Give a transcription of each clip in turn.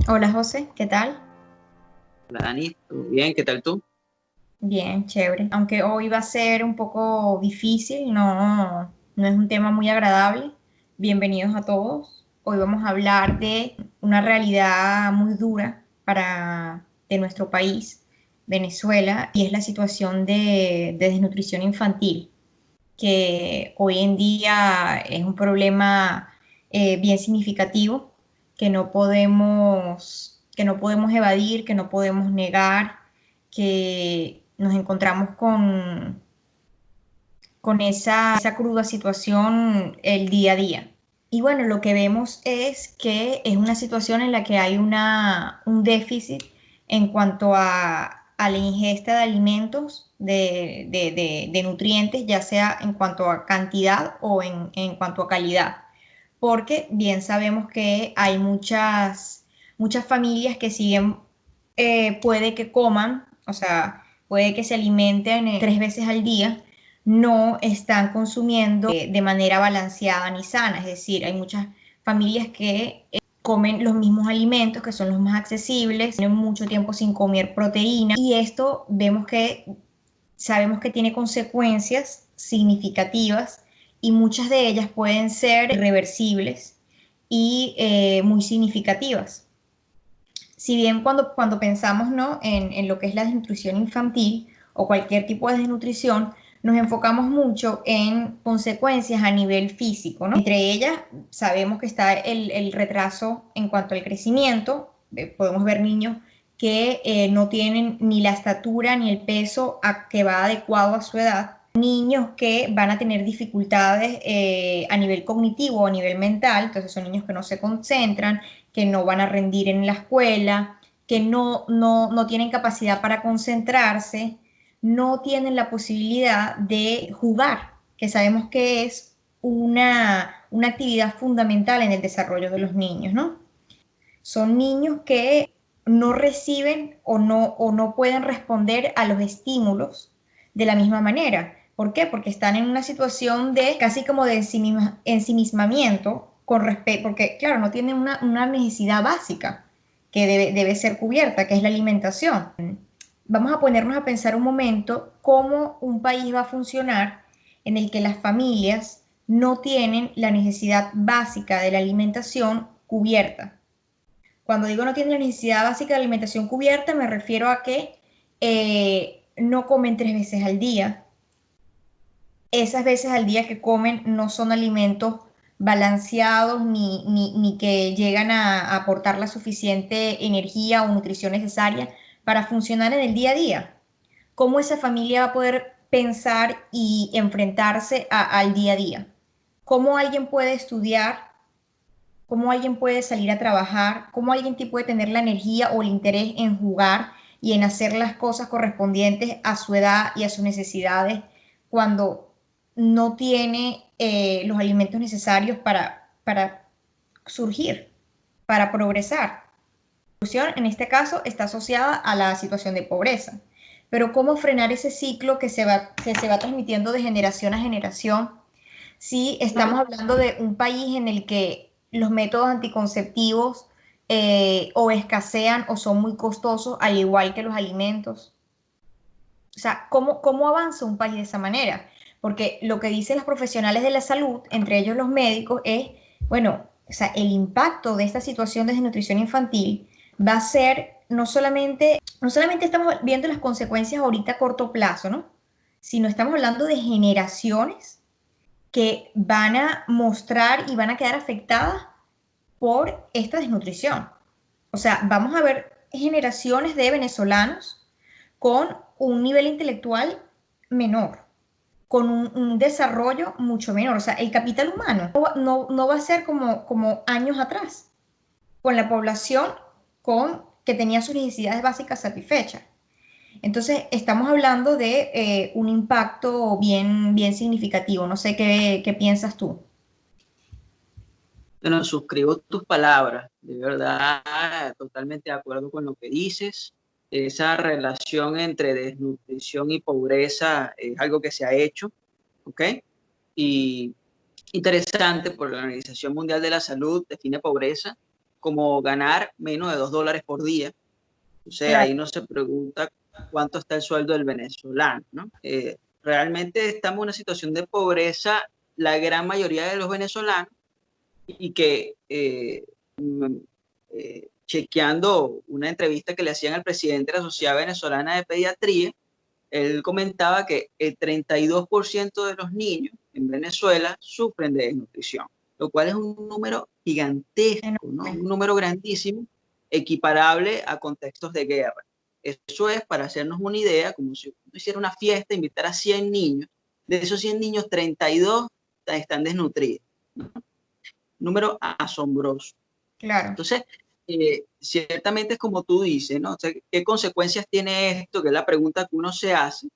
Hola José, ¿qué tal? Hola Dani, ¿todo bien? ¿Qué tal tú? Bien, chévere. Aunque hoy va a ser un poco difícil, no es un tema muy agradable. Bienvenidos a todos. Hoy vamos a hablar de una realidad muy dura de nuestro país, Venezuela, y es la situación de desnutrición infantil, que hoy en día es un problema bien significativo que no podemos evadir, que no podemos negar, que nos encontramos con esa cruda situación el día a día. Y bueno, lo que vemos es que es una situación en la que hay un déficit en cuanto a la ingesta de alimentos, de nutrientes, ya sea en cuanto a cantidad o en cuanto a calidad. Porque bien sabemos que hay muchas familias que siguen, puede que coman, o sea, puede que se alimenten 3 veces al día, no están consumiendo de manera balanceada ni sana. Es decir, hay muchas familias que comen los mismos alimentos, que son los más accesibles, tienen mucho tiempo sin comer proteína, y esto sabemos que tiene consecuencias significativas, y muchas de ellas pueden ser irreversibles y muy significativas. Si bien cuando pensamos, ¿no?, en lo que es la desnutrición infantil o cualquier tipo de desnutrición, nos enfocamos mucho en consecuencias a nivel físico, ¿no? Entre ellas sabemos que está el retraso en cuanto al crecimiento. Podemos ver niños que no tienen ni la estatura ni el peso que va adecuado a su edad, niños que van a tener dificultades a nivel cognitivo o a nivel mental. Entonces son niños que no se concentran, que no van a rendir en la escuela, que no tienen capacidad para concentrarse, no tienen la posibilidad de jugar, que sabemos que es una actividad fundamental en el desarrollo de los niños, ¿no? Son niños que no reciben o no pueden responder a los estímulos de la misma manera. ¿Por qué? Porque están en una situación de casi como de ensimismamiento con respecto, porque claro, no tienen una necesidad básica que debe ser cubierta, que es la alimentación. Vamos a ponernos a pensar un momento cómo un país va a funcionar en el que las familias no tienen la necesidad básica de la alimentación cubierta. Cuando digo no tienen la necesidad básica de alimentación cubierta, me refiero a que no comen 3 veces al día. Esas veces al día que comen no son alimentos balanceados ni que llegan a aportar la suficiente energía o nutrición necesaria para funcionar en el día a día. ¿Cómo esa familia va a poder pensar y enfrentarse al día a día? ¿Cómo alguien puede estudiar? ¿Cómo alguien puede salir a trabajar? ¿Cómo alguien puede tener la energía o el interés en jugar y en hacer las cosas correspondientes a su edad y a sus necesidades cuando no tiene los alimentos necesarios para surgir, para progresar? La solución en este caso está asociada a la situación de pobreza. Pero ¿cómo frenar ese ciclo que se va transmitiendo de generación a generación? Sí, estamos hablando de un país en el que los métodos anticonceptivos o escasean o son muy costosos, al igual que los alimentos. O sea, ¿cómo avanza un país de esa manera? Porque lo que dicen los profesionales de la salud, entre ellos los médicos, es, bueno, o sea, el impacto de esta situación de desnutrición infantil va a ser no solamente estamos viendo las consecuencias ahorita a corto plazo, ¿no? Sino estamos hablando de generaciones que van a mostrar y van a quedar afectadas por esta desnutrición. O sea, vamos a ver generaciones de venezolanos con un nivel intelectual menor, con un desarrollo mucho menor. O sea, el capital humano no va a ser como años atrás, con la población que tenía sus necesidades básicas satisfechas. Entonces, estamos hablando de un impacto bien significativo. No sé qué piensas tú. Bueno, suscribo tus palabras, de verdad, totalmente de acuerdo con lo que dices. Esa relación entre desnutrición y pobreza es algo que se ha hecho, ¿ok? Y interesante, por la Organización Mundial de la Salud define pobreza como ganar menos de $2 por día. O sea, Claro. ahí no se pregunta cuánto está el sueldo del venezolano, ¿no? Realmente estamos en una situación de pobreza, la gran mayoría de los venezolanos, y que chequeando una entrevista que le hacían al presidente de la Sociedad Venezolana de Pediatría, él comentaba que el 32% de los niños en Venezuela sufren de desnutrición, lo cual es un número gigantesco, ¿no? Un número grandísimo, equiparable a contextos de guerra. Eso es para hacernos una idea, como si uno hiciera una fiesta, invitar a 100 niños, de esos 100 niños, 32 están desnutridos, ¿no? Número asombroso. Claro. Entonces, ciertamente es como tú dices, ¿no? O sea, ¿qué consecuencias tiene esto? Que es la pregunta que uno se hace.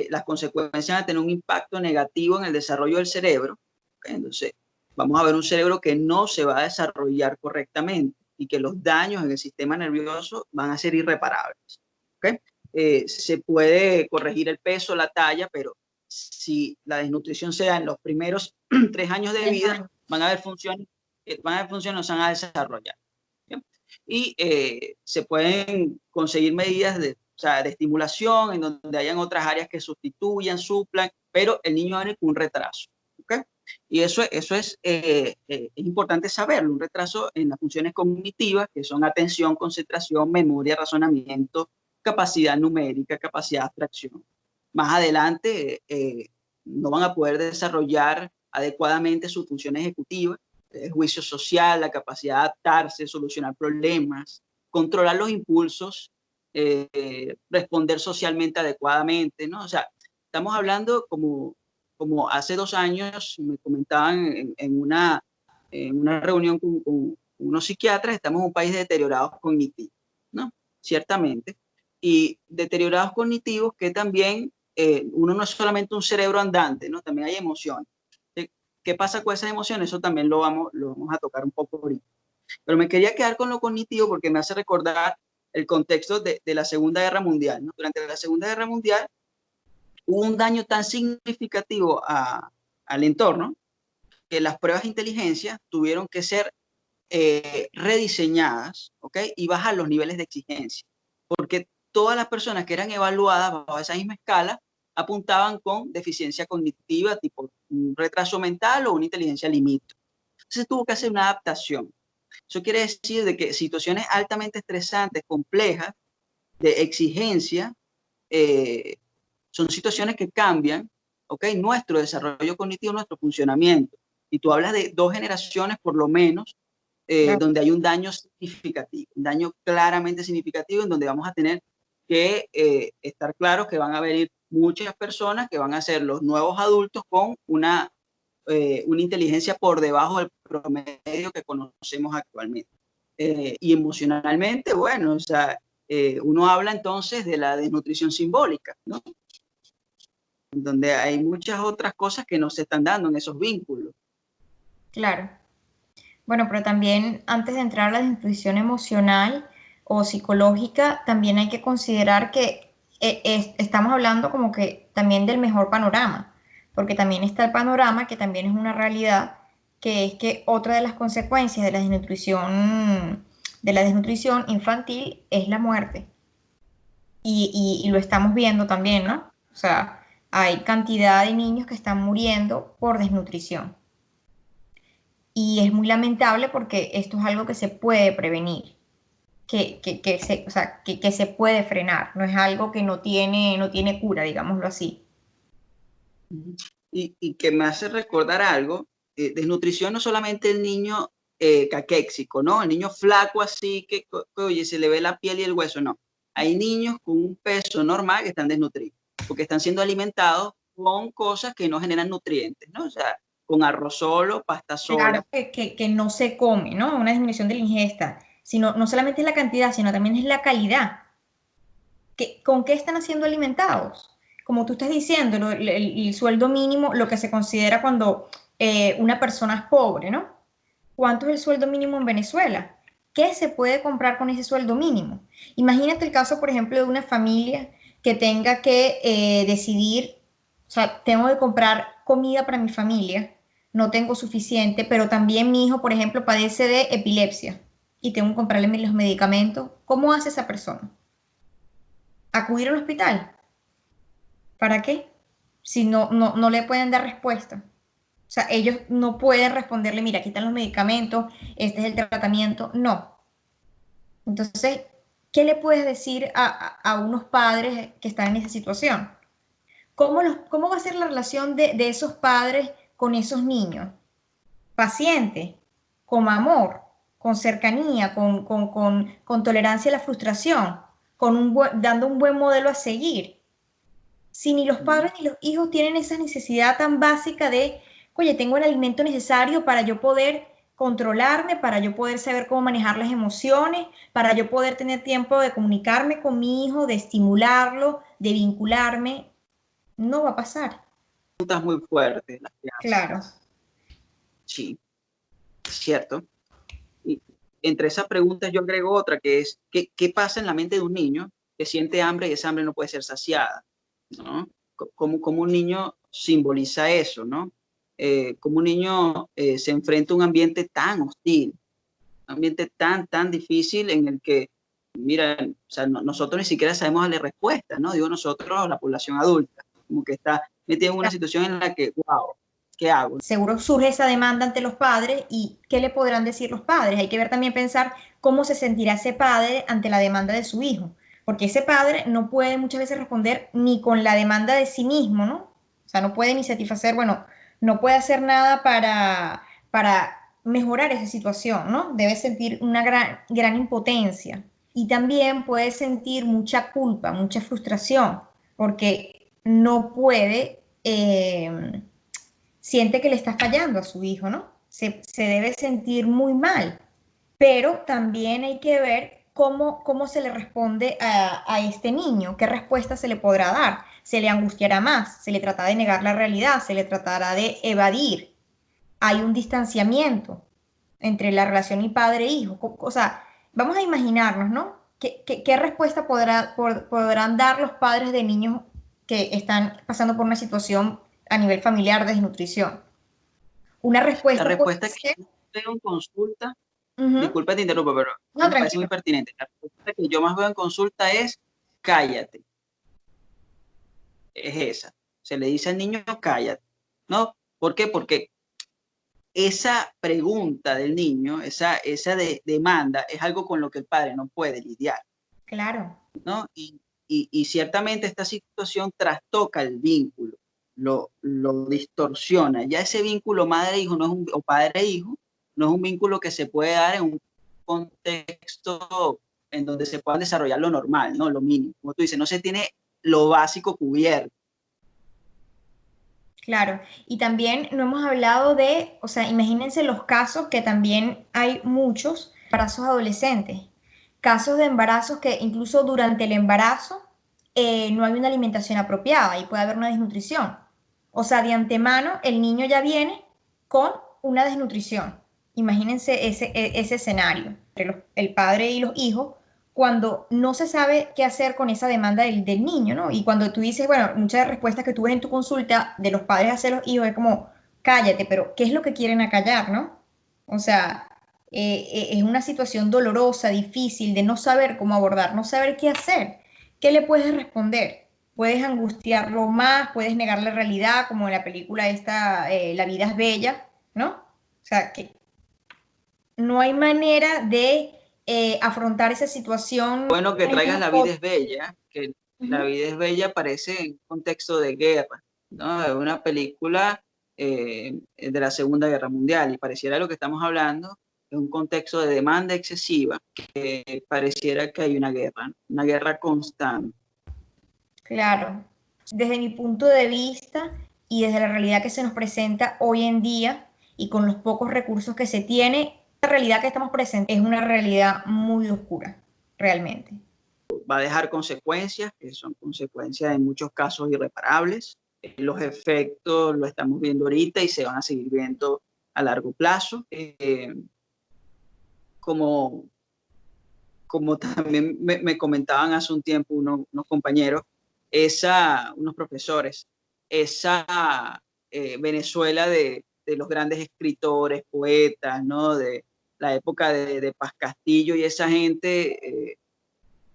Las consecuencias van a tener un impacto negativo en el desarrollo del cerebro. ¿Okay? Entonces, vamos a ver un cerebro que no se va a desarrollar correctamente y que los daños en el sistema nervioso van a ser irreparables. ¿Okay? Se puede corregir el peso, la talla, pero si la desnutrición se da en los primeros 3 años de vida, van a haber funciones no se van a desarrollar. ¿Bien? Y se pueden conseguir medidas de, o sea, de estimulación en donde hayan otras áreas que sustituyan, suplan, pero el niño va a venir con un retraso. ¿Okay? Y eso es importante saberlo, un retraso en las funciones cognitivas, que son atención, concentración, memoria, razonamiento, capacidad numérica, capacidad de abstracción. Más adelante no van a poder desarrollar adecuadamente su función ejecutiva, el juicio social, la capacidad de adaptarse, solucionar problemas, controlar los impulsos, responder socialmente adecuadamente, ¿no? O sea, estamos hablando como hace 2 años me comentaban en una reunión con unos psiquiatras, estamos en un país de deteriorados cognitivos, ¿no? Ciertamente. Y deteriorados cognitivos que también uno no es solamente un cerebro andante, ¿no? También hay emociones. ¿Qué pasa con esas emociones? Eso también lo vamos a tocar un poco ahorita. Pero me quería quedar con lo cognitivo porque me hace recordar el contexto de la Segunda Guerra Mundial, ¿no? Durante la Segunda Guerra Mundial hubo un daño tan significativo al entorno que las pruebas de inteligencia tuvieron que ser rediseñadas, ¿ok? Y bajar los niveles de exigencia, porque todas las personas que eran evaluadas bajo esa misma escala apuntaban con deficiencia cognitiva, tipo un retraso mental o una inteligencia límite. Entonces tuvo que hacer una adaptación. Eso quiere decir de que situaciones altamente estresantes, complejas, de exigencia, eh, son situaciones que cambian, ¿ok? Nuestro desarrollo cognitivo, nuestro funcionamiento. Y tú hablas de 2 generaciones por lo menos, Claro. donde hay un daño significativo, un daño claramente significativo, en donde vamos a tener que estar claros que van a venir muchas personas que van a ser los nuevos adultos con una inteligencia por debajo del promedio que conocemos actualmente. Y emocionalmente, bueno, o sea, uno habla entonces de la desnutrición simbólica, ¿no? Donde hay muchas otras cosas que no se están dando en esos vínculos. Claro. Bueno, pero también antes de entrar a la desnutrición emocional o psicológica, también hay que considerar que estamos hablando como que también del mejor panorama, porque también está el panorama que también es una realidad, que es que otra de las consecuencias de la desnutrición infantil es la muerte. Y lo estamos viendo también, ¿no? O sea, hay cantidad de niños que están muriendo por desnutrición. Y es muy lamentable porque esto es algo que se puede prevenir, o sea, que se puede frenar, no es algo que no tiene cura, digámoslo así. Y que me hace recordar algo, desnutrición no solamente el niño caquéxico, ¿no? El niño flaco así que, oye, se le ve la piel y el hueso, no. Hay niños con un peso normal que están desnutridos, porque están siendo alimentados con cosas que no generan nutrientes, ¿no? O sea, con arroz solo, pasta Claro sola. que no se come, ¿no? Una disminución de la ingesta, sino no solamente es la cantidad, sino también es la calidad. ¿Con qué están siendo alimentados? Como tú estás diciendo, ¿no? El sueldo mínimo, lo que se considera cuando una persona es pobre, ¿no? ¿Cuánto es el sueldo mínimo en Venezuela? ¿Qué se puede comprar con ese sueldo mínimo? Imagínate el caso, por ejemplo, de una familia que tenga que decidir, o sea, tengo que comprar comida para mi familia, no tengo suficiente, pero también mi hijo, por ejemplo, padece de epilepsia. y tengo que comprarle los medicamentos, ¿cómo hace esa persona? ¿Acudir al hospital? ¿Para qué? Si no le pueden dar respuesta. O sea, ellos no pueden responderle, mira, aquí están los medicamentos, este es el tratamiento. No. Entonces, ¿qué le puedes decir a unos padres que están en esa situación? ¿Cómo va a ser la relación de esos padres con esos niños? Paciente, con amor, con cercanía, con tolerancia a la frustración, dando un buen modelo a seguir. Si ni los padres ni los hijos tienen esa necesidad tan básica de, oye, tengo el alimento necesario para yo poder controlarme, para yo poder saber cómo manejar las emociones, para yo poder tener tiempo de comunicarme con mi hijo, de estimularlo, de vincularme, no va a pasar. Preguntas muy fuertes las que Claro. haces. Sí, cierto. Y entre esas preguntas yo agrego otra que es, ¿qué pasa en la mente de un niño que siente hambre y esa hambre no puede ser saciada? ¿No? ¿Cómo un niño simboliza eso, ¿no? Cómo un niño se enfrenta a un ambiente tan hostil, un ambiente tan difícil en el que, mira, o sea, nosotros ni siquiera sabemos darle respuesta, ¿no? Digo nosotros, la población adulta, como que está metida en una situación en la que, wow, ¿qué hago? Seguro surge esa demanda ante los padres y qué le podrán decir los padres. Hay que ver también pensar cómo se sentirá ese padre ante la demanda de su hijo, porque ese padre no puede muchas veces responder ni con la demanda de sí mismo, ¿no? O sea, no puede ni satisfacer, bueno, no puede hacer nada para mejorar esa situación, ¿no? Debe sentir una gran impotencia y también puede sentir mucha culpa, mucha frustración, porque no puede... siente que le está fallando a su hijo, ¿no? Se debe sentir muy mal, pero también hay que ver cómo se le responde a este niño, qué respuesta se le podrá dar. Se le angustiará más, se le tratará de negar la realidad, se le tratará de evadir. Hay un distanciamiento entre la relación y padre-hijo. O sea, vamos a imaginarnos, ¿no? ¿Qué respuesta podrán dar los padres de niños que están pasando por una situación a nivel familiar de desnutrición? Una La respuesta puede respuesta que ser, yo veo en consulta, ujú, disculpa te interrumpo, pero no, me parece muy tranquilo, pertinente. La respuesta que yo más veo en consulta es cállate, es esa. Se le dice al niño cállate, ¿no? ¿Por qué? Porque esa pregunta del niño, esa demanda, es algo con lo que el padre no puede lidiar, claro, ¿no? Y ciertamente esta situación trastoca el vínculo, lo distorsiona. Ya ese vínculo madre-hijo no es o padre-hijo no es un vínculo que se puede dar en un contexto en donde se pueda desarrollar lo normal, ¿no? Lo mínimo. Como tú dices, no se tiene lo básico cubierto. claro. Y también no hemos hablado de, o sea, imagínense los casos que también hay muchos embarazos adolescentes, casos de embarazos que incluso durante el embarazo no hay una alimentación apropiada y puede haber una desnutrición. O sea, de antemano el niño ya viene con una desnutrición. Imagínense ese escenario entre el padre y los hijos cuando no se sabe qué hacer con esa demanda del niño, ¿no? Y cuando tú dices, bueno, muchas respuestas que tú ves en tu consulta de los padres hacia los hijos es como, cállate, pero ¿qué es lo que quieren acallar, no? O sea, es una situación dolorosa, difícil, de no saber cómo abordar, no saber qué hacer. ¿Qué le puedes responder? Puedes angustiarlo más, puedes negar la realidad, como en la película esta, La vida es bella, ¿no? O sea, que no hay manera de afrontar esa situación Bueno, que en traigas una La vida foto. es bella, que La Ujú. vida es bella aparece en un contexto de guerra, ¿no? Es una película de la Segunda Guerra Mundial y pareciera lo que estamos hablando es un contexto de demanda excesiva, que pareciera que hay una guerra constante. Claro, desde mi punto de vista y desde la realidad que se nos presenta hoy en día y con los pocos recursos que se tiene, la realidad que estamos presentes es una realidad muy oscura, realmente. Va a dejar consecuencias, que son consecuencias en muchos casos irreparables. Los efectos lo estamos viendo ahorita y se van a seguir viendo a largo plazo. Como, como también me comentaban hace un tiempo unos compañeros, unos profesores, esa Venezuela de los grandes escritores, poetas, ¿no? la época de Paz Castillo y esa gente,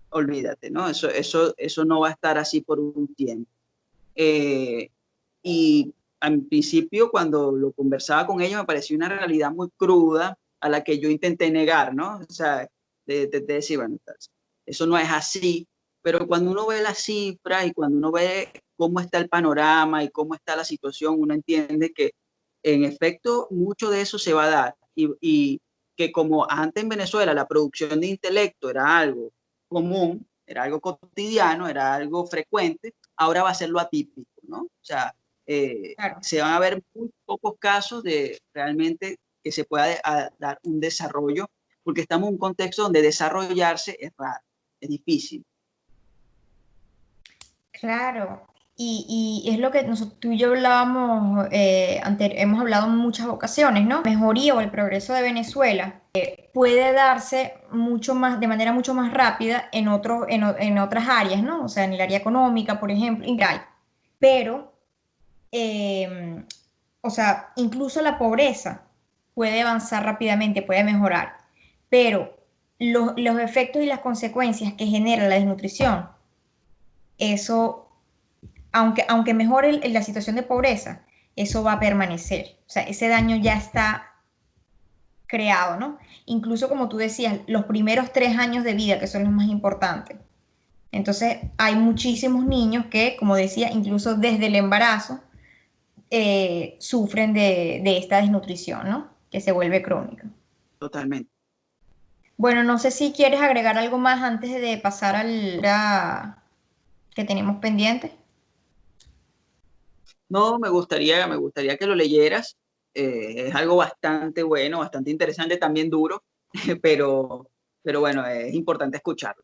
olvídate, ¿no? Eso no va a estar así por un tiempo. Y al principio, cuando lo conversaba con ella, me pareció una realidad muy cruda a la que yo intenté negar, ¿no? O sea, de decir, bueno, eso no es así, pero cuando uno ve las cifras y cuando uno ve cómo está el panorama y cómo está la situación, uno entiende que en efecto mucho de eso se va a dar y que como antes en Venezuela la producción de intelecto era algo común, era algo cotidiano, era algo frecuente, ahora va a ser lo atípico, ¿no? O sea, Claro. se van a ver muy pocos casos de realmente que se pueda dar un desarrollo, porque estamos en un contexto donde desarrollarse es raro, es difícil. Claro, y es lo que tú y yo hablábamos, hemos hablado en muchas ocasiones, ¿no? Mejoría o el progreso de Venezuela puede darse mucho más, de manera mucho más rápida en otras áreas, ¿no? O sea, en el área económica, por ejemplo, pero, eh, o sea, incluso la pobreza puede avanzar rápidamente, puede mejorar, pero los efectos y las consecuencias que genera la desnutrición, eso aunque mejore la situación de pobreza, eso va a permanecer. O sea, ese daño ya está creado, ¿no? Incluso como tú decías, los primeros 3 años de vida, que son los más importantes. Entonces, hay muchísimos niños que, como decía, incluso desde el embarazo, sufren de esta desnutrición, ¿no? Que se vuelve crónica. Totalmente. Bueno, no sé si quieres agregar algo más antes de pasar que tenemos pendiente. No, me gustaría que lo leyeras. Es algo bastante bueno, bastante interesante, también duro, pero, pero bueno, es importante escucharlo.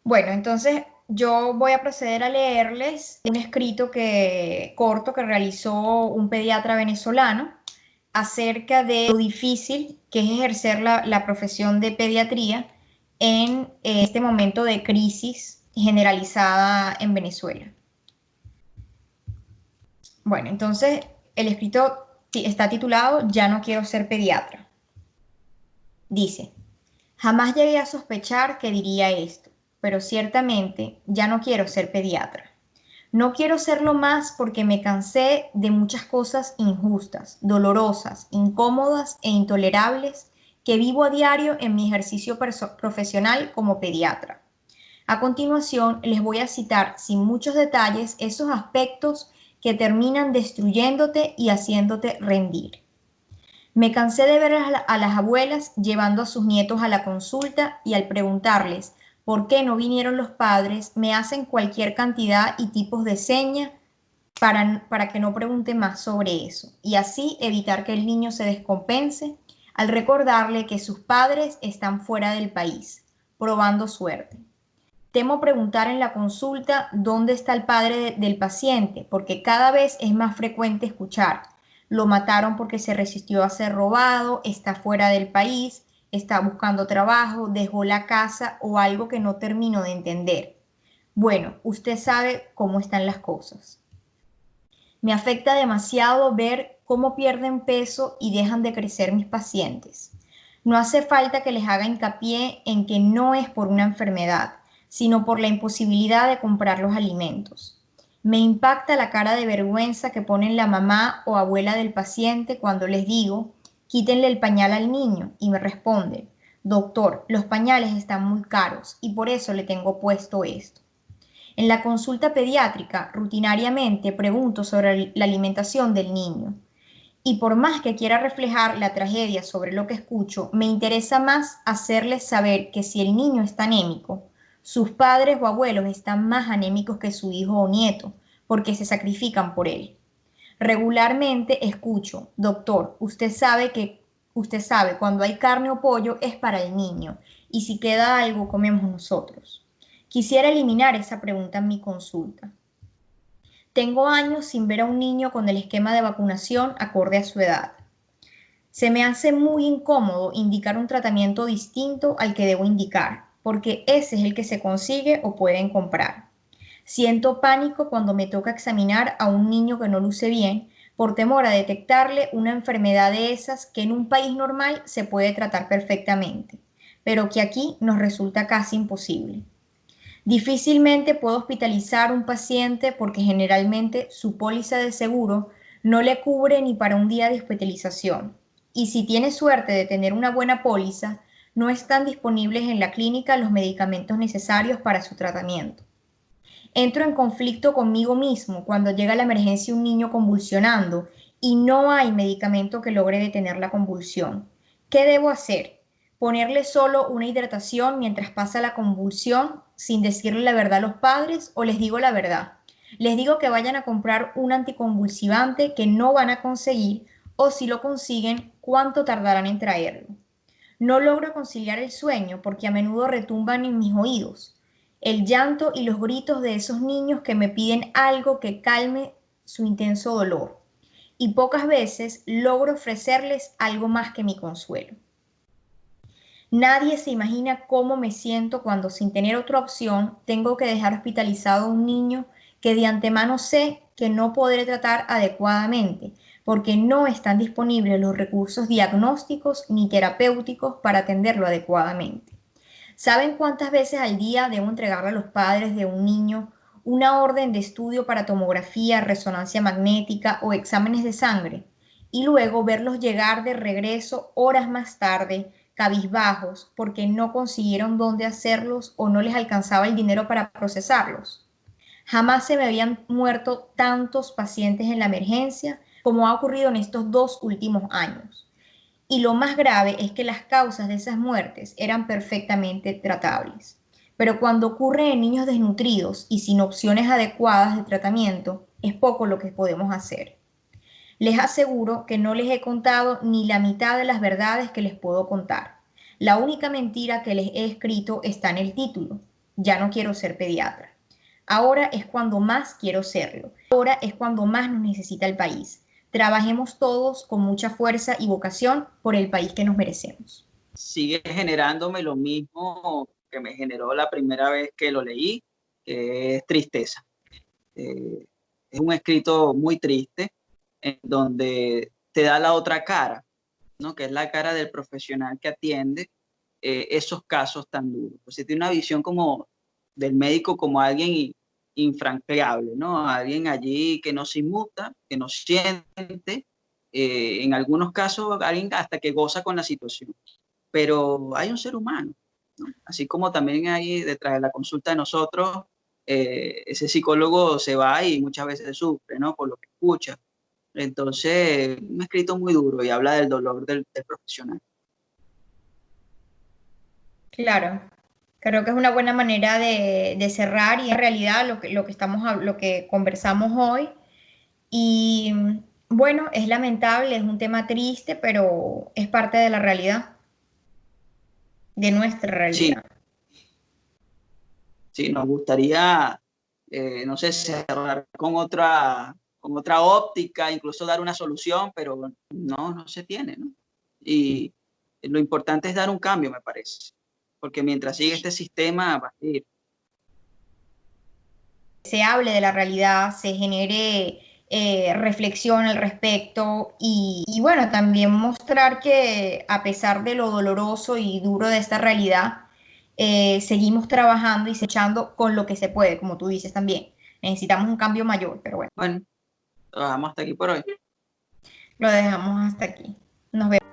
Bueno, entonces yo voy a proceder a leerles un escrito corto que realizó un pediatra venezolano acerca de lo difícil que es ejercer la profesión de pediatría en este momento de crisis generalizada en Venezuela. Bueno, entonces el escrito está titulado Ya no quiero ser pediatra. Dice, jamás llegué a sospechar que diría esto, pero ciertamente ya no quiero ser pediatra. No quiero serlo más porque me cansé de muchas cosas injustas, dolorosas, incómodas e intolerables que vivo a diario en mi ejercicio profesional como pediatra. A continuación, les voy a citar sin muchos detalles esos aspectos que terminan destruyéndote y haciéndote rendir. Me cansé de ver a las abuelas llevando a sus nietos a la consulta y al preguntarles por qué no vinieron los padres, me hacen cualquier cantidad y tipos de señas para que no pregunte más sobre eso y así evitar que el niño se descompense al recordarle que sus padres están fuera del país, probando suerte. Temo preguntar en la consulta dónde está el padre del paciente, porque cada vez es más frecuente escuchar, lo mataron porque se resistió a ser robado, está fuera del país, está buscando trabajo, dejó la casa o algo que no termino de entender. Bueno, usted sabe cómo están las cosas. Me afecta demasiado ver cómo pierden peso y dejan de crecer mis pacientes. No hace falta que les haga hincapié en que no es por una enfermedad, sino por la imposibilidad de comprar los alimentos. Me impacta la cara de vergüenza que ponen la mamá o abuela del paciente cuando les digo, quítenle el pañal al niño, y me responden, doctor, los pañales están muy caros y por eso le tengo puesto esto. En la consulta pediátrica, rutinariamente pregunto sobre la alimentación del niño. Y por más que quiera reflejar la tragedia sobre lo que escucho, me interesa más hacerles saber que si el niño está anémico, sus padres o abuelos están más anémicos que su hijo o nieto, porque se sacrifican por él. Regularmente escucho, doctor, usted sabe cuando hay carne o pollo es para el niño, y si queda algo comemos nosotros. Quisiera eliminar esa pregunta en mi consulta. Tengo años sin ver a un niño con el esquema de vacunación acorde a su edad. Se me hace muy incómodo indicar un tratamiento distinto al que debo indicar, porque ese es el que se consigue o pueden comprar. Siento pánico cuando me toca examinar a un niño que no luce bien, por temor a detectarle una enfermedad de esas que en un país normal se puede tratar perfectamente, pero que aquí nos resulta casi imposible. Difícilmente puedo hospitalizar a un paciente porque generalmente su póliza de seguro no le cubre ni para un día de hospitalización. Y si tiene suerte de tener una buena póliza, no están disponibles en la clínica los medicamentos necesarios para su tratamiento. Entro en conflicto conmigo mismo cuando llega a la emergencia un niño convulsionando y no hay medicamento que logre detener la convulsión. ¿Qué debo hacer? ¿Ponerle solo una hidratación mientras pasa la convulsión sin decirle la verdad a los padres o les digo la verdad? Les digo que vayan a comprar un anticonvulsivante que no van a conseguir o si lo consiguen, ¿cuánto tardarán en traerlo? No logro conciliar el sueño porque a menudo retumban en mis oídos el llanto y los gritos de esos niños que me piden algo que calme su intenso dolor. Y pocas veces logro ofrecerles algo más que mi consuelo. Nadie se imagina cómo me siento cuando sin tener otra opción tengo que dejar hospitalizado a un niño que de antemano sé que no podré tratar adecuadamente porque no están disponibles los recursos diagnósticos ni terapéuticos para atenderlo adecuadamente. ¿Saben cuántas veces al día debo entregarle a los padres de un niño una orden de estudio para tomografía, resonancia magnética o exámenes de sangre? Y luego verlos llegar de regreso horas más tarde, cabizbajos, porque no consiguieron dónde hacerlos o no les alcanzaba el dinero para procesarlos. Jamás se me habían muerto tantos pacientes en la emergencia como ha ocurrido en estos 2 últimos años. Y lo más grave es que las causas de esas muertes eran perfectamente tratables. Pero cuando ocurre en niños desnutridos y sin opciones adecuadas de tratamiento, es poco lo que podemos hacer. Les aseguro que no les he contado ni la mitad de las verdades que les puedo contar. La única mentira que les he escrito está en el título. Ya no quiero ser pediatra. Ahora es cuando más quiero serlo. Ahora es cuando más nos necesita el país. Trabajemos todos con mucha fuerza y vocación por el país que nos merecemos. Sigue generándome lo mismo que me generó la primera vez que lo leí, que es tristeza. Es un escrito muy triste, en donde te da la otra cara, ¿no? Que es la cara del profesional que atiende esos casos tan duros. Pues tiene una visión como del médico como alguien infranqueable, ¿no? Alguien allí que no se inmuta, que no siente, en algunos casos alguien hasta que goza con la situación. Pero hay un ser humano, ¿no? Así como también hay detrás de la consulta de nosotros, ese psicólogo se va y muchas veces sufre, ¿no? Por lo que escucha. Entonces, un escrito muy duro y habla del dolor del profesional. Claro, creo que es una buena manera de cerrar y en realidad lo que conversamos hoy. Y bueno, es lamentable, es un tema triste, pero es parte de la realidad, de nuestra Sí, realidad. sí, nos gustaría, no sé, cerrar con otra óptica, incluso dar una solución, pero no se tiene, ¿no? Y lo importante es dar un cambio, me parece, porque mientras sigue este sistema, va a seguir. Se hable de la realidad, se genere reflexión al respecto y bueno, también mostrar que a pesar de lo doloroso y duro de esta realidad, seguimos trabajando y echando con lo que se puede, como tú dices también. Necesitamos un cambio mayor, pero bueno, Bueno, lo dejamos hasta aquí por hoy. lo dejamos hasta aquí. Nos vemos.